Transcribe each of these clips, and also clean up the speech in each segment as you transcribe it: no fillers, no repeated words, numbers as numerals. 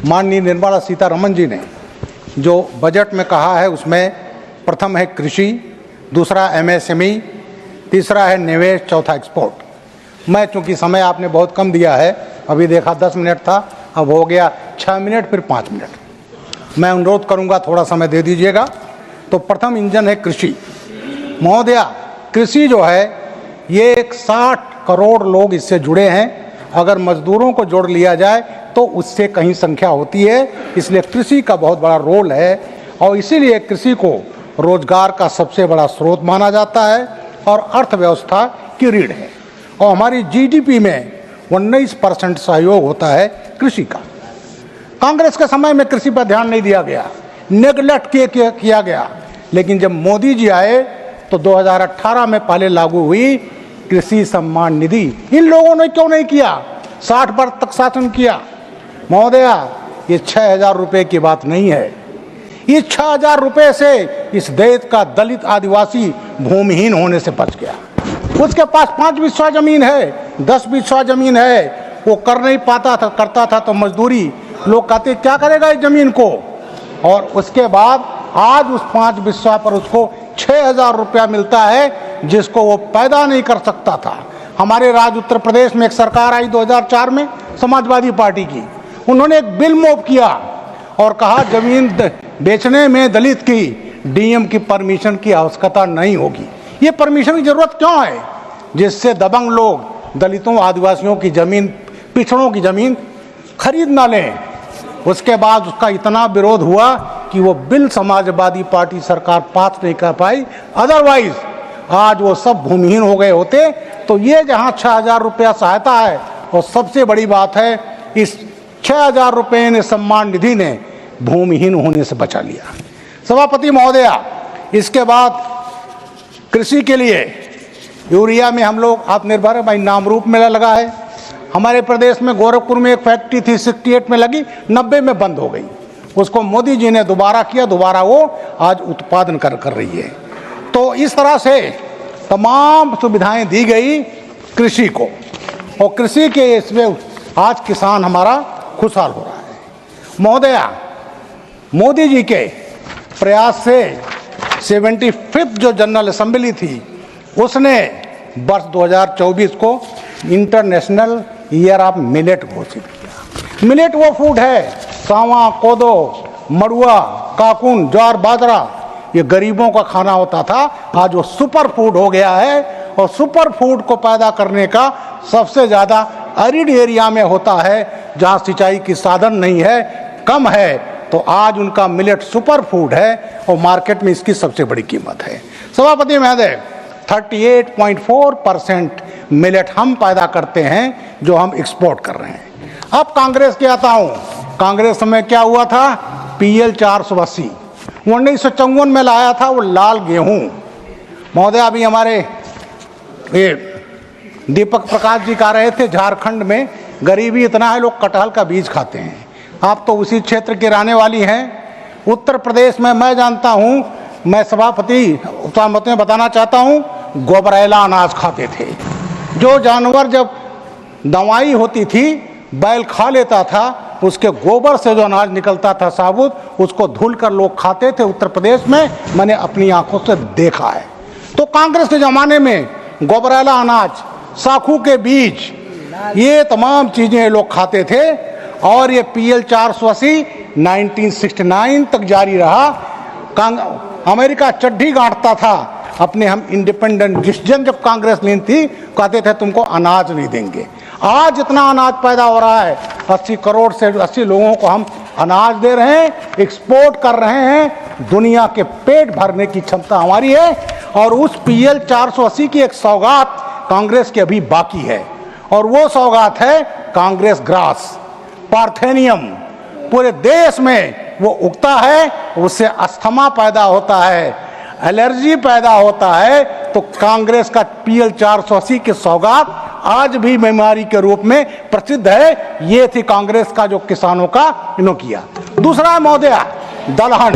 माननीय निर्मला सीतारमण जी ने जो बजट में कहा है उसमें प्रथम है कृषि, दूसरा एमएसएमई, तीसरा है निवेश, चौथा एक्सपोर्ट। मैं चूंकि समय आपने बहुत कम दिया है, अभी देखा 10 मिनट था, अब हो गया 6 मिनट फिर 5 मिनट। मैं अनुरोध करूंगा थोड़ा समय दे दीजिएगा। तो प्रथम इंजन है कृषि। महोदया, कृषि जो है ये 60 करोड़ लोग इससे जुड़े हैं। अगर मजदूरों को जोड़ लिया जाए तो उससे कहीं संख्या होती है, इसलिए कृषि का बहुत बड़ा रोल है और इसीलिए कृषि को रोजगार का सबसे बड़ा स्रोत माना जाता है और अर्थव्यवस्था की रीढ़ है। और हमारी जीडीपी में 19% सहयोग होता है कृषि का। कांग्रेस के समय में कृषि पर ध्यान नहीं दिया गया, नेग्लेक्ट किया गया, लेकिन जब मोदी जी आए तो 2018 में पहले लागू हुई कृषि सम्मान निधि। इन लोगों ने क्यों नहीं किया? 60 वर्ष तक शासन किया। महोदया, ये 6,000 रुपये की बात नहीं है। इस 6,000 रुपये से इस देश का दलित आदिवासी भूमिहीन होने से बच गया। उसके पास 5 बिस्सा जमीन है, 10 बिस्सा जमीन है, वो कर नहीं पाता था, करता था तो मजदूरी। लोग कहते क्या करेगा इस जमीन को, और उसके बाद आज उस 5 बिस्सा पर उसको 6,000 रुपया मिलता है जिसको वो पैदा नहीं कर सकता था। हमारे राज्य उत्तर प्रदेश में एक सरकार आई 2004 में, समाजवादी पार्टी की। उन्होंने एक बिल मूव किया और कहा जमीन बेचने में दलित की डीएम की परमिशन की आवश्यकता नहीं होगी। ये परमिशन की जरूरत क्यों है? जिससे दबंग लोग दलितों आदिवासियों की जमीन, पिछड़ों की जमीन खरीद ना लें। उसके बाद उसका इतना विरोध हुआ कि वो बिल समाजवादी पार्टी सरकार पास नहीं कर पाई, अदरवाइज आज वो सब भूमिहीन हो गए होते। तो ये जहाँ 6,000 रुपया सहायता है, और सबसे बड़ी बात है इस 6,000 रुपये ने सम्मान निधि ने भूमिहीन होने से बचा लिया। सभापति महोदया, इसके बाद कृषि के लिए यूरिया में हम लोग आत्मनिर्भर है। भाई नामरूप मेला लगा है हमारे प्रदेश में। गोरखपुर में एक फैक्ट्री थी, 68 में लगी, 90 में बंद हो गई। उसको मोदी जी ने दोबारा किया, दोबारा वो आज उत्पादन कर रही है। तो इस तरह से तमाम सुविधाएं दी गई कृषि को, और कृषि के इसमें आज किसान हमारा खुशहाल हो रहा है। महोदया, मोदी जी के प्रयास से 75th जो जनरल असेंबली थी उसने वर्ष 2024 को इंटरनेशनल ईयर ऑफ मिलेट घोषित किया। मिलेट वो फूड है, सावा, कोदो, मड़ुआ, काकुन, ज्वार, बाजरा, ये गरीबों का खाना होता था, आज वो सुपर फूड हो गया है। और सुपर फूड को पैदा करने का सबसे ज़्यादा अरिड एरिया में होता है, जहाँ सिंचाई की साधन नहीं है, कम है। तो आज उनका मिलेट सुपर फूड है और मार्केट में इसकी सबसे बड़ी कीमत है। सभापति महोदय, 38.4% मिलेट हम पैदा करते हैं जो हम एक्सपोर्ट कर रहे हैं। अब कांग्रेस के आता हूँ। कांग्रेस में क्या हुआ था? PL 480 1954 में लाया था, वो लाल गेहूं। महोदय, अभी हमारे ये दीपक प्रकाश जी कह रहे थे झारखंड में गरीबी इतना है लोग कटहल का बीज खाते हैं। आप तो उसी क्षेत्र के रहने वाली हैं। उत्तर प्रदेश में मैं जानता हूँ, मैं सभापति में बताना चाहता हूँ, गोबरेला अनाज खाते थे। जो जानवर जब दवाई होती थी बैल खा लेता था, उसके गोबर से जो अनाज निकलता था साबुत, उसको धुल कर लोग खाते थे उत्तर प्रदेश में। मैंने अपनी आंखों से देखा है। तो कांग्रेस के ज़माने में गोबरेला अनाज, साखू के बीज, ये तमाम चीज़ें लोग खाते थे। और ये PL 480 1969 तक जारी रहा। अमेरिका चड्ढी गांठता था अपने हम इंडिपेंडेंट डिसीजन जब कांग्रेस लीन थी, कहते थे तुमको अनाज नहीं देंगे। आज इतना अनाज पैदा हो रहा है, 80 करोड़ से 80 लोगों को हम अनाज दे रहे हैं, एक्सपोर्ट कर रहे हैं। दुनिया के पेट भरने की क्षमता हमारी है। और उस PL 480 की एक सौगात कांग्रेस की अभी बाकी है, और वो सौगात है कांग्रेस ग्रास, पार्थेनियम। पूरे देश में वो उगता है, उससे अस्थमा पैदा होता है, एलर्जी पैदा होता है। तो कांग्रेस का PL 480 की सौगात आज भी बीमारी के रूप में प्रसिद्ध है। ये थी कांग्रेस का जो किसानों का इन्हों किया। दूसरा महोदया, दलहन।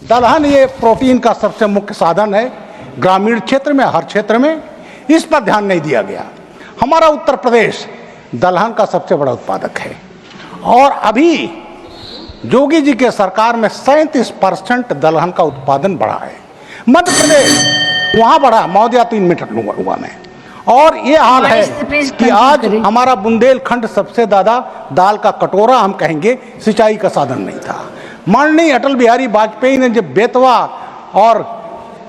दलहन ये प्रोटीन का सबसे मुख्य साधन है ग्रामीण क्षेत्र में, हर क्षेत्र में। इस पर ध्यान नहीं दिया गया। हमारा उत्तर प्रदेश दलहन का सबसे बड़ा उत्पादक है। और अभी योगी जी के सरकार में 37% दलहन का उत्पादन बढ़ा है। मध्य प्रदेश वहां बढ़ा, महोदया 3 मिनट लूंगा मैं। और ये हाल है कि आज हमारा बुंदेलखंड सबसे ज्यादा दाल का कटोरा हम कहेंगे, सिंचाई का साधन नहीं था। माननीय अटल बिहारी वाजपेयी ने जब बेतवा और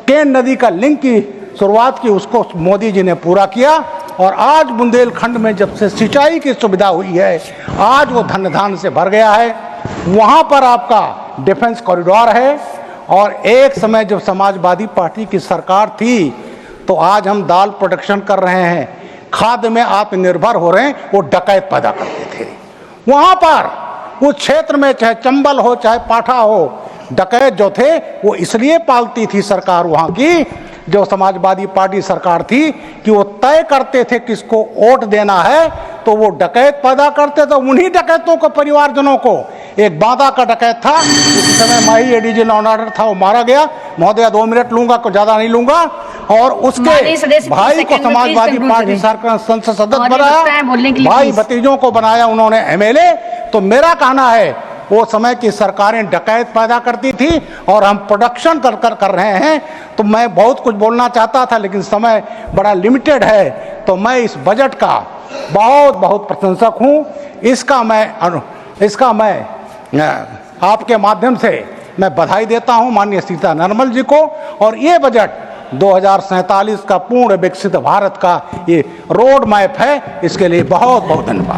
केन नदी का लिंक की शुरुआत की, उसको मोदी जी ने पूरा किया। और आज बुंदेलखंड में जब से सिंचाई की सुविधा हुई है, आज वो धन धान से भर गया है। वहाँ पर आपका डिफेंस कॉरिडोर है। और एक समय जब समाजवादी पार्टी की सरकार थी, तो आज हम दाल प्रोडक्शन कर रहे हैं, खाद्य में आत्मनिर्भर हो रहे हैं। वो डकैत पैदा करते थे वहाँ पर उस क्षेत्र में, चाहे चंबल हो चाहे पाठा हो। डकैत जो थे वो इसलिए पालती थी सरकार वहाँ की, जो समाजवादी पार्टी सरकार थी, कि वो तय करते थे किसको वोट देना है, तो वो डकैत पैदा करते थे। उन्हीं डकैतों को, परिवारजनों को, एक बांदा का डकैत था, उस समय माही एडीजी लॉ एंड ऑर्डर था, वो मारा गया। महोदया 2 मिनट लूंगा, को ज्यादा नहीं लूंगा। और उसके भाई को समाजवादी पार्टी सरकार संसद सदस्य बनाया, भाई भतीजों को बनाया उन्होंने MLA। तो मेरा कहना है वो समय की सरकारें डकैत पैदा करती थी और हम प्रोडक्शन कर रहे हैं। तो मैं बहुत कुछ बोलना चाहता था, लेकिन समय बड़ा लिमिटेड है। तो मैं इस बजट का बहुत प्रशंसक हूँ। इसका मैं आपके माध्यम से मैं बधाई देता हूँ माननीय सीतारमण जी को। और ये बजट 2047 का पूर्ण विकसित भारत का ये रोड मैप है। इसके लिए बहुत धन्यवाद।